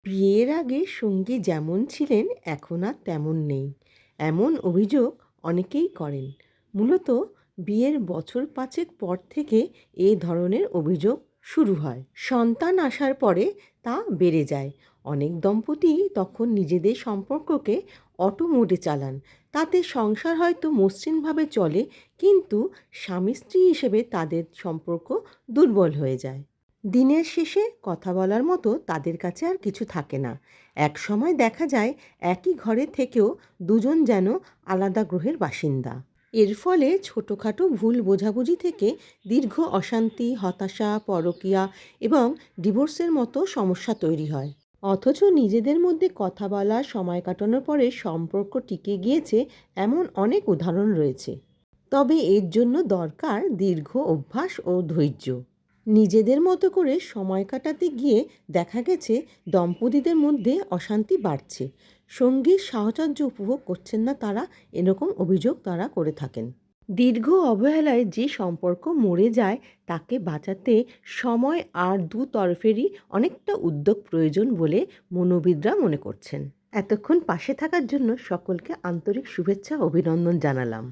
বিয়ের আগে সঙ্গী যেমন ছিলেন এখন আর তেমন নেই, এমন অভিযোগ অনেকেই করেন। মূলত বিয়ের বছর পাঁচেক পর থেকে এ ধরনের অভিযোগ শুরু হয়। সন্তান আসার পরে তা বেড়ে যায়। অনেক দম্পতি তখন নিজেদের সম্পর্ককে অটো মোডে চালান। তাতে সংসার হয়তো মসৃণভাবে চলে, কিন্তু স্বামী স্ত্রী হিসেবে তাদের সম্পর্ক দুর্বল হয়ে যায়। দিনের শেষে কথা বলার মতো তাদের কাছে আর কিছু থাকে না। একসময় দেখা যায় একই ঘরে থেকেও দুজন যেন আলাদা গ্রহের বাসিন্দা। এর ফলে ছোটোখাটো ভুল বোঝাবুঝি থেকে দীর্ঘ অশান্তি, হতাশা, পরকীয়া এবং ডিভোর্সের মতো সমস্যা তৈরি হয়। অথচ নিজেদের মধ্যে কথা বলা, সময় কাটানোর পরে সম্পর্ক টিকে গিয়েছে এমন অনেক উদাহরণ রয়েছে। তবে এর জন্য দরকার দীর্ঘ অভ্যাস ও ধৈর্য। নিজেদের মতো করে সময় কাটাতে গিয়ে দেখা গেছে দম্পতিদের মধ্যে অশান্তি বাড়ছে, সঙ্গীর সাহচর্য উপভোগ করছেন না তারা, এরকম অভিযোগ তারা করে থাকেন। দীর্ঘ অবহেলায় যে সম্পর্ক মরে যায় তাকে বাঁচাতে সময় আর দু তরফেরই অনেকটা উদ্যোগ প্রয়োজন বলে মনোবিদরা মনে করছেন। এতক্ষণ পাশে থাকার জন্য সকলকে আন্তরিক শুভেচ্ছা ও অভিনন্দন জানালাম।